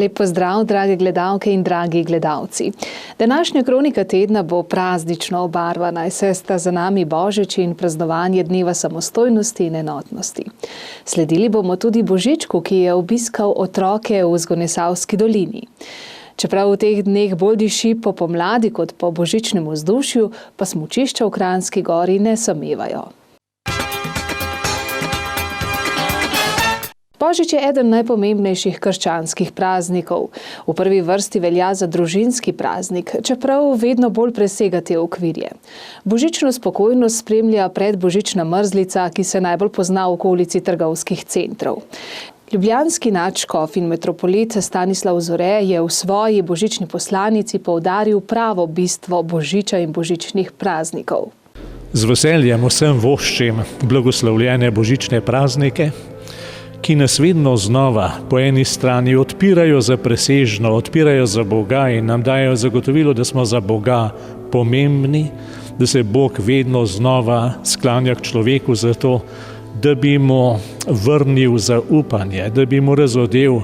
Lep pozdrav, drage gledalke in dragi gledalci. Današnja kronika tedna bo praznično obarvana, saj sta za nami Božič in praznovanje dneva samostojnosti in enotnosti. Sledili bomo tudi Božičku, ki je obiskal otroke v Zgornjesavski dolini. Čeprav v teh dneh bolj diši po pomladi kot po božičnem vzdušju, pa smučišča v Kranjski Gori ne samevajo. Božič je eden najpomembnejših krščanskih praznikov. V prvi vrsti velja za družinski praznik, čeprav vedno bolj presega te okvirje. Božično spokojnost spremlja predbožična mrzlica, ki se najbolj pozna v okolici trgovskih centrov. Ljubljanski nadškof in metropolit Stanislav Zore je v svoji božični poslanici poudaril pravo bistvo božiča in božičnih praznikov. Z veseljem vsem voščim blagoslovljene božične praznike, ki nas vedno znova po eni strani odpirajo za presežno, odpirajo za Boga in nam dajo zagotovilo, da smo za Boga pomembni, da se Bog vedno znova sklanja k človeku zato, da bi mu vrnil zaupanje, da bi mu razodel,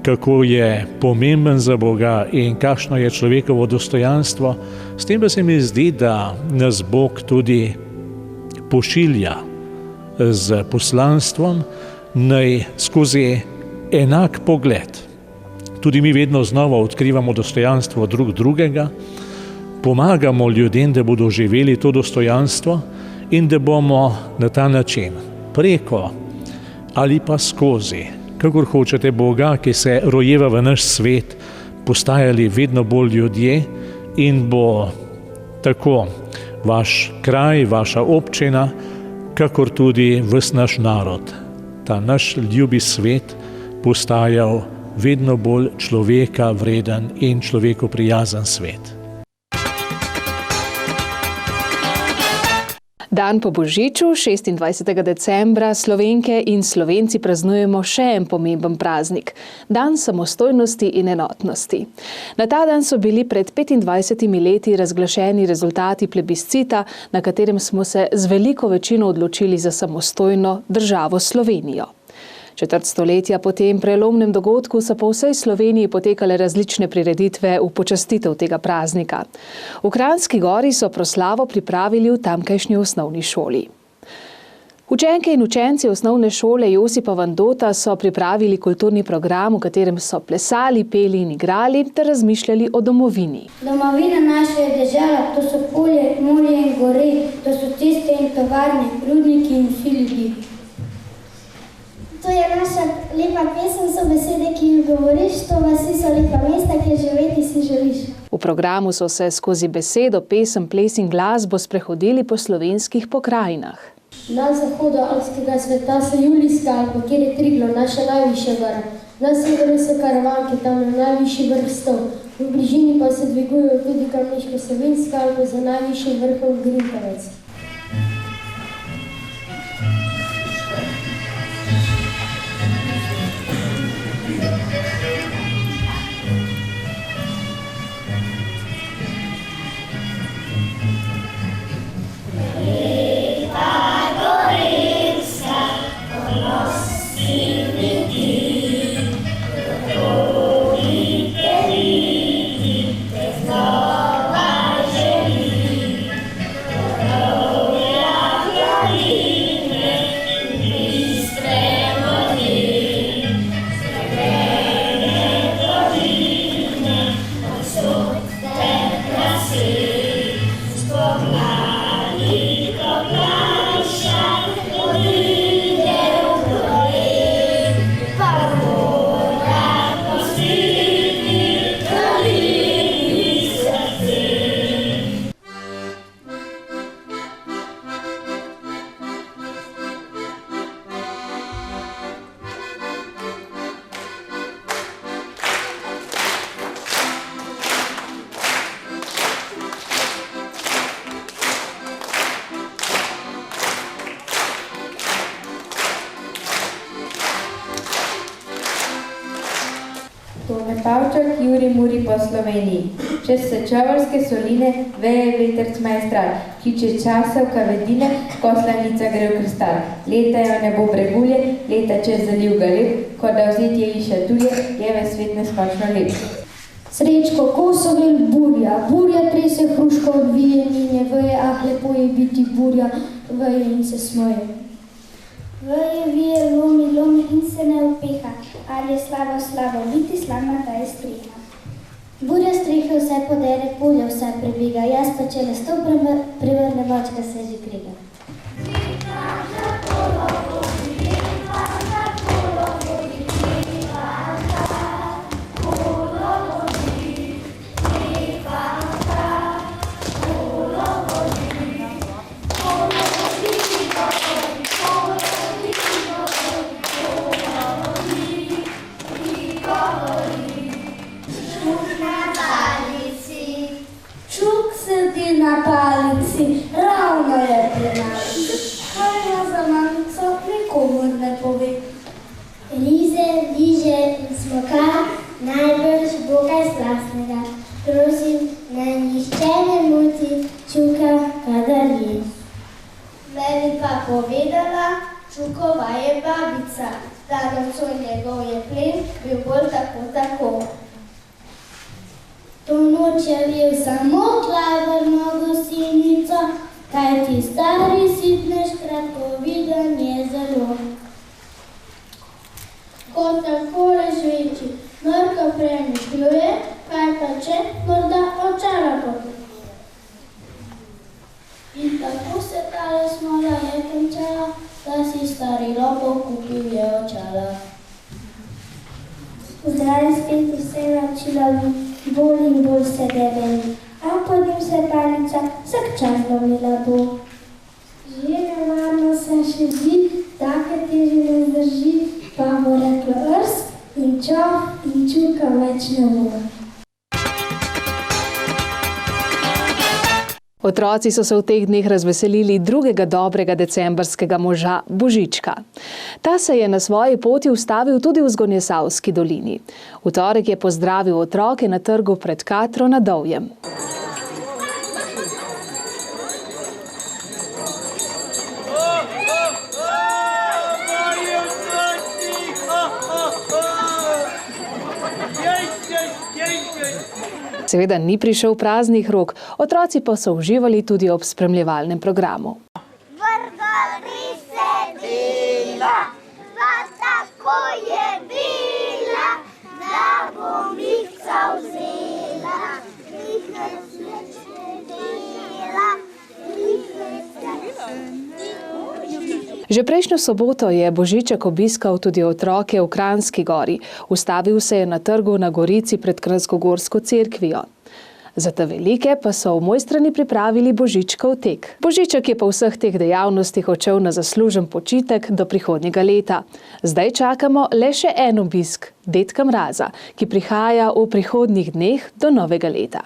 kako je pomemben za Boga in kakšno je človekovo dostojanstvo. S tem pa se mi zdi, da nas Bog tudi pošilja z poslanstvom, naj skozi enak pogled. Tudi mi vedno znova odkrivamo dostojanstvo drug drugega, pomagamo ljudem, da bodo živeli to dostojanstvo in da bomo na ta način preko ali pa skozi, kakor hočete, Boga, ki se rojeva v naš svet, postajali vedno bolj ljudje in bo tako vaš kraj, vaša občina, kakor tudi ves naš narod, ta naš ljubi svet postajal vedno bolj človeka vreden in človeku prijazen svet. Dan po Božiču, 26. decembra, Slovenke in Slovenci praznujemo še en pomemben praznik, dan samostojnosti in enotnosti. Na ta dan so bili pred 25 leti razglašeni rezultati plebiscita, na katerem smo se z veliko večino odločili za samostojno državo Slovenijo. Četrt stoletja po tem prelomnem dogodku so po vsej Sloveniji potekale različne prireditve v počastitev tega praznika. V Kranjski Gori so proslavo pripravili v tamkajšnji osnovni šoli. Učenke in učenci osnovne šole Josipa Vandota so pripravili kulturni program, v katerem so plesali, peli in igrali ter razmišljali o domovini. Domovina naša je dežela, to so polje, morje in gore, to so ceste in tovarne, rudniki in vsi ljudi. To je naša lepa pesem, so besede, ki jih govoriš, to vasi so lepa mesta, kjer živeti si želiš. V programu so se skozi besedo, pesem, ples in glasbo sprehodili po slovenskih pokrajinah. Na zahodu alpskega sveta so Julijska Alpa, kjer je Triglav, naša najvišja gora. Na severu so Karavanke, tam je najvišji vrh Stol. V bližini pa se dvigujejo tudi Kamniško-Savinjska Alpa za najvišjim vrhom Grinkovec. Oh Tone Pavčak, Juri Muri po Sloveniji. Čez Sečovarske soline veje vetrc majstral, kliče časa v kavedine, koslanica gre v kristal. Letajo nebo bregulje, leta čez zaliv galeb, ko da vzetje iša tulje, je ve svet neskončno lep. Srečko Kosovel, burja, burja trese hruško odvije njene veje, ah, lepo je biti burja, veje in se smoje. Veje vije, lomi, lomi in se ne upeha, ali je slabo, slabo, biti slamnata je streha. Burja strehe vse podere, polje vse prebega, jaz pa če le sto prevrne močka se že krega. Na palici, ravno je pri nas. Kaj ima za mamico, nikomur ne pove. Rize, liže in smoka, najbrž bo kaj slastnega. Prosim, naj nihče ne moti, čuka, kadar je. Meni pa povedala, Čukova je babica, da nocoj njegov je plen, bil bolj tako. To noč je bil samo klavrno gosinico, kaj ti stari sitnež kratkoviden je zelo. Ko takole žveči, mrko premišljuje, kaj pa če morda očala popije. In tako se tale smola je končala, da si stari lopov kupil je očala. Zdravi spet vse načila bolj in bolj se debeli, a pod njim se palica vsak čas lovila bo. Že nevarno se še zdi, take teži ne zdrži, pa bo rekla rs in čov in čuka več ne bo. Otroci so se v teh dneh razveselili drugega dobrega decembrskega moža Božička. Ta se je na svoji poti ustavil tudi v Zgornjesavski dolini. V torek je pozdravil otroke na trgu pred Katro na Dovjem. Seveda ni prišel praznih rok, otroci pa so uživali tudi ob spremljevalnem programu. Vrgali se bila, pa tako je bila, da bom mikca vzela. Že prejšnjo soboto je Božiček obiskal tudi otroke v Kranjski Gori. Ustavil se je na trgu na Gorici pred Kranjskogorsko cerkvijo. Za te velike pa so v Mojstrani pripravili Božičkov tek. Božiček je po vseh teh dejavnostih odšel na zaslužen počitek do prihodnjega leta. Zdaj čakamo le še en obisk, Dedka Mraza, ki prihaja v prihodnjih dneh do novega leta.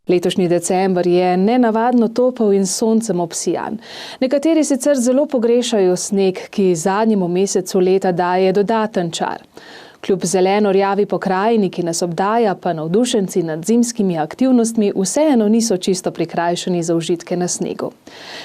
Letošnji december je nenavadno topel in soncem obsijan. Nekateri sicer zelo pogrešajo sneg, ki zadnjemu mesecu leta daje dodaten čar. Kljub zeleno-rjavi pokrajini, ki nas obdaja, pa navdušenci nad zimskimi aktivnostmi vseeno niso čisto prikrajšani za užitke na snegu.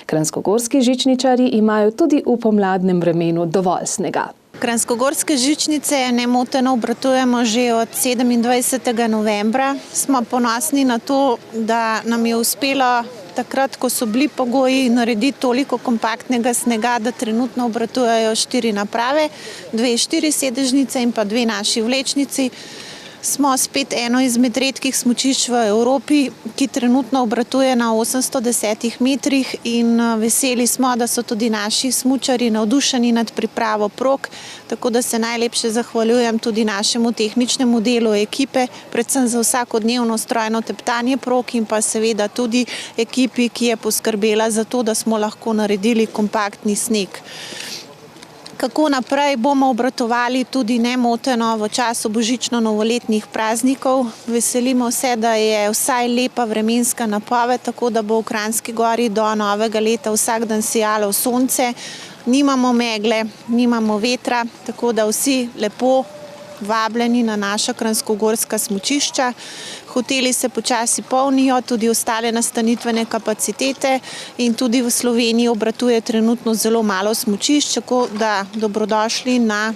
Kranjskogorski žičničarji imajo tudi v pomladnem vremenu dovolj snega. Kranjskogorske žičnice nemoteno obratujemo že od 27. novembra. Smo ponosni na to, da nam je uspelo takrat, ko so bili pogoji, narediti toliko kompaktnega snega, da trenutno obratujejo 4 naprave, 2 4-sedežnice in pa 2 naši vlečnici. Smo spet eno izmed redkih smučišč v Evropi, ki trenutno obratuje na 810 metrih in veseli smo, da so tudi naši smučarji navdušeni nad pripravo prog, tako da se najlepše zahvaljujem tudi našemu tehničnemu delu ekipe, predvsem za vsakodnevno strojno teptanje prog in pa seveda tudi ekipi, ki je poskrbela za to, da smo lahko naredili kompaktni sneg. Kako naprej bomo obratovali tudi nemoteno v času božično-novoletnih praznikov. Veselimo se, da je vsaj lepa vremenska napoved, tako da bo v Kranjski Gori do novega leta vsak dan sijalo sonce. nimamo megle, nimamo vetra, tako da vsi lepo vabljeni na naša kranjskogorska smučišča. Hoteli se počasi polnijo, tudi ostale nastanitvene kapacitete in tudi v Sloveniji obratuje trenutno zelo malo smučišč, tako da dobrodošli na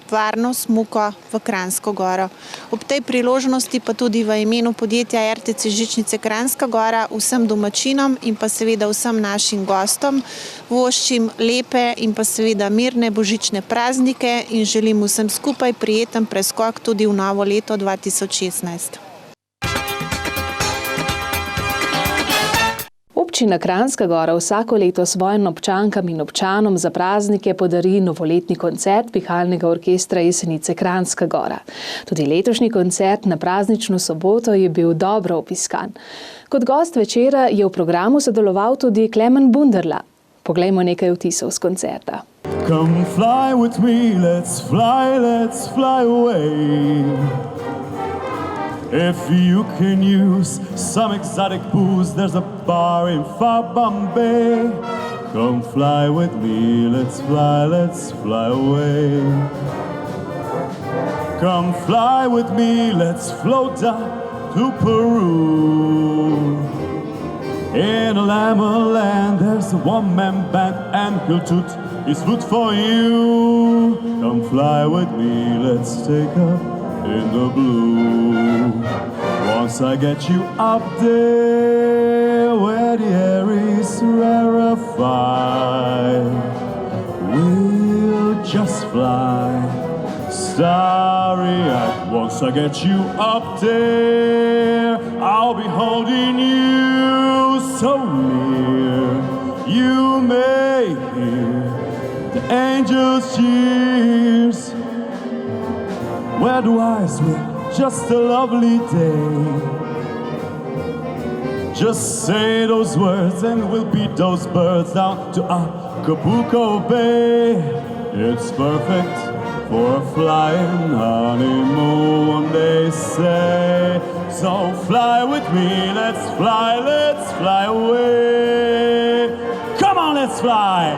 varno smuko v Kranjsko goro. Ob tej priložnosti pa tudi v imenu podjetja RTC Žičnice Kranjska gora vsem domačinom in pa seveda vsem našim gostom voščim lepe in pa seveda mirne božične praznike in želim vsem skupaj prijeten preskok tudi v novo leto 2016. Občina Kranjska Gora vsako leto svojim občankam in občanom za praznike podari novoletni koncert Pihalnega orkestra Jesenice Kranjska Gora. Tudi letošnji koncert na praznično soboto je bil dobro obiskan. Kot gost večera je v programu sodeloval tudi Klemen Bunderla. Poglejmo nekaj vtisov z koncerta. Come fly with me, let's fly away. If you can use some exotic booze, there's a bar in far Bombay. Come fly with me, let's fly away. Come fly with me, let's float down to Peru. In a llama land, there's a one-man band and he'll toot his foot for you. Come fly with me, let's take up in the blue. Once I get you up there where the air is rarefied, we'll just fly starry-eyed. Once I get you up there, I'll be holding you so near. You may hear the angels' cheers. Where do I swim? Just a lovely day. Just say those words and we'll beat those birds down to Acapulco Bay. It's perfect for a flying honeymoon, they say. So fly with me, let's fly away. Come on, let's fly.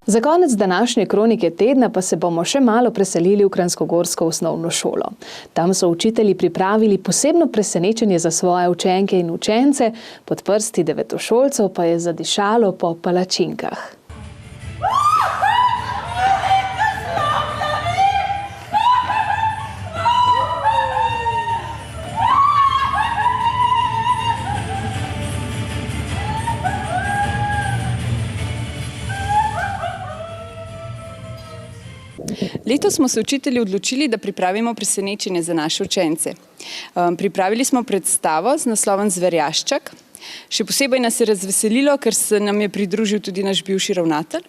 Za konec današnje kronike tedna pa se bomo še malo preselili v Kranjskogorsko osnovno šolo. Tam so učitelji pripravili posebno presenečenje za svoje učenke in učence, pod prsti devetošolcev pa je zadišalo po palačinkah. Letos smo se učitelji odločili, da pripravimo presenečenje za naše učence. Pripravili smo predstavo z naslovom Zverjaščak. Še posebej nas je razveselilo, ker se nam je pridružil tudi naš bivši ravnatelj.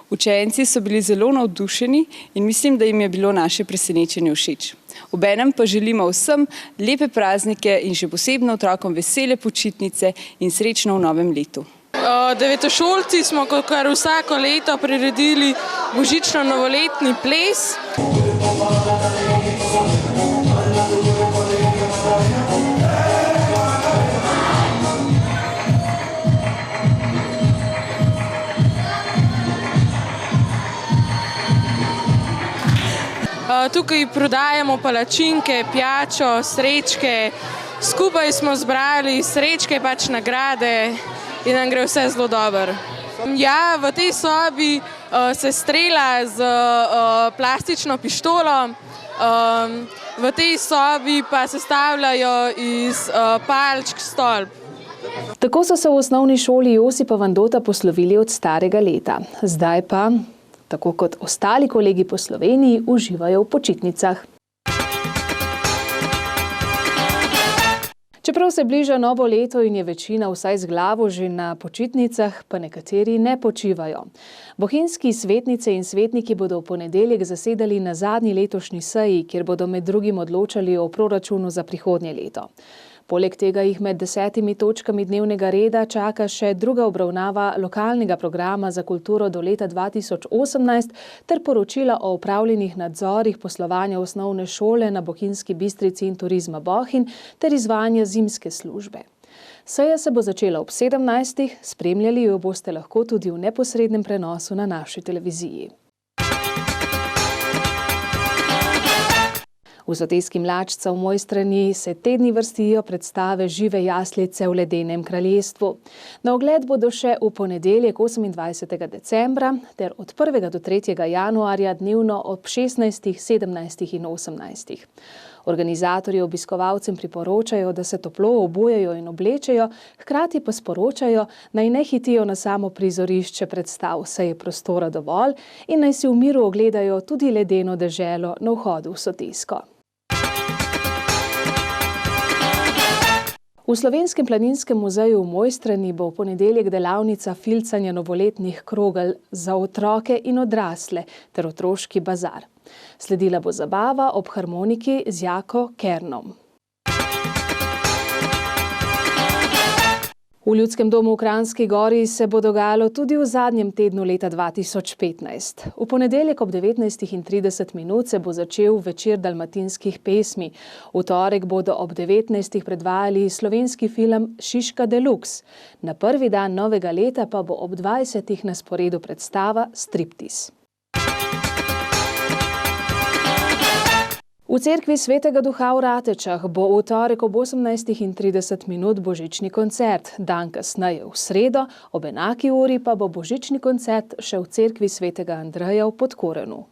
Učenci so bili zelo navdušeni in mislim, da jim je bilo naše presenečenje všeč. Obenem pa želimo vsem lepe praznike in še posebno otrokom vesele počitnice in srečno v novem letu. Devetošolci smo kot kar vsako leto priredili božično-novoletni ples. Tukaj prodajamo palačinke, pijačo, srečke. Skupaj smo zbrali srečke, pač nagrade. In nam gre vse zelo dobro. Ja, v tej sobi se strela z plastično pištolo, v tej sobi pa sestavljajo iz palčk stolp. Tako so se v osnovni šoli Josipa Vandota poslovili od starega leta. Zdaj pa, tako kot ostali kolegi po Sloveniji, uživajo v počitnicah. Čeprav se bliža novo leto in je večina vsaj z glavo že na počitnicah, pa nekateri ne počivajo. Bohinjski svetnice in svetniki bodo v ponedeljek zasedali na zadnji letošnji seji, kjer bodo med drugim odločali o proračunu za prihodnje leto. Poleg tega jih med 10 točkami dnevnega reda čaka še druga obravnava lokalnega programa za kulturo do leta 2018 ter poročila o opravljenih nadzorih poslovanja osnovne šole na Bohinjski Bistrici in Turizma Bohinj ter izvajanja zimske službe. Seja se bo začela ob 17. Spremljali jo boste lahko tudi v neposrednem prenosu na naši televiziji. V Soteski Mlačca v Mojstrani se te dni vrstijo predstave Žive jaslice v ledenem kraljestvu. Na ogled bodo še v ponedeljek 28. decembra ter od 1. do 3. januarja dnevno ob 16., 17. in 18. Organizatorji obiskovalcem priporočajo, da se toplo obujejo in oblečejo, hkrati pa sporočajo, naj ne hitijo na samo prizorišče predstav, saj je prostora dovolj in naj si v miru ogledajo tudi ledeno deželo na vhodu v Sotesko. V Slovenskem planinskem muzeju v Mojstrani bo v ponedeljek delavnica filcanja novoletnih krogel za otroke in odrasle ter otroški bazar. Sledila bo zabava ob harmoniki z Jako Kernom. V Ljudskem domu v Kranjski Gori se bo dogajalo tudi v zadnjem tednu leta 2015. V ponedeljek ob 19:30 se bo začel večer dalmatinskih pesmi. V torek bodo ob 19. predvajali slovenski film Šiška Deluxe. Na prvi dan novega leta pa bo ob 20. na sporedu predstava Striptiz. V cerkvi Svetega Duha v Ratečah bo v torek ob 18:30 božični koncert, dan kasneje v sredo, ob enaki uri pa bo božični koncert še v cerkvi Svetega Andreja v Podkorenu.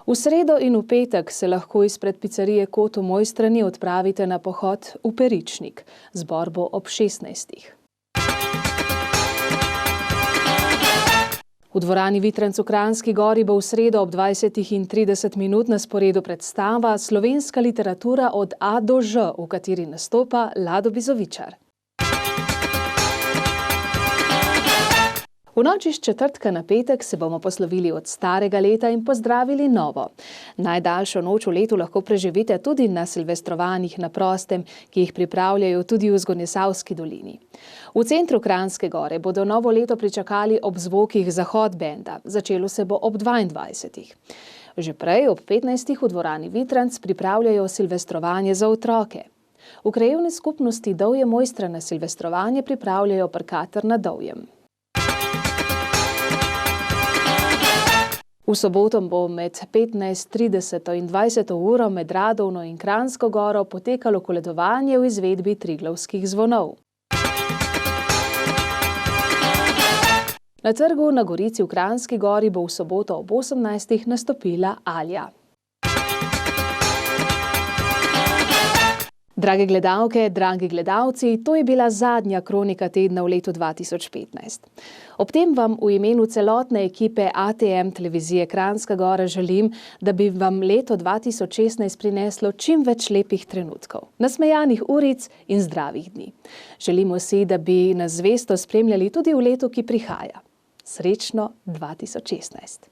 V sredo in v petek se lahko izpred picerije Kot v Mojstrani odpravite na pohod v Peričnik. Zbor bo ob 16. V dvorani Vitranc v Kranjski Gori bo v sredo ob 20:30 na sporedu predstava Slovenska literatura od A do Ž, v kateri nastopa Lado Bizovičar. V noči s četrtka na petek se bomo poslovili od starega leta in pozdravili novo. Najdaljšo noč v letu lahko preživite tudi na silvestrovanjih na prostem, ki jih pripravljajo tudi v Zgornjesavski dolini. V centru Kranjske Gore bodo novo leto pričakali ob zvokih Zahod benda. Začelo se bo ob 22. Že prej ob 15. v dvorani Vitranc pripravljajo silvestrovanje za otroke. V krajevni skupnosti Dovje Mojstrana silvestrovanje pripravljajo Prkater nad Dovjem. V soboto bo med 15:30 in 20 uro med Radovno in Kranjsko Goro potekalo koledovanje v izvedbi Triglavskih zvonov. Na trgu na Gorici v Kranjski Gori bo v soboto ob 18. nastopila Alja. Drage gledalke, dragi gledalci, to je bila zadnja kronika tedna v letu 2015. Ob tem vam v imenu celotne ekipe ATM televizije Kranjska Gora želim, da bi vam leto 2016 prineslo čim več lepih trenutkov, nasmejanih uric in zdravih dni. Želimo si, da bi nas zvesto spremljali tudi v letu, ki prihaja. Srečno 2016!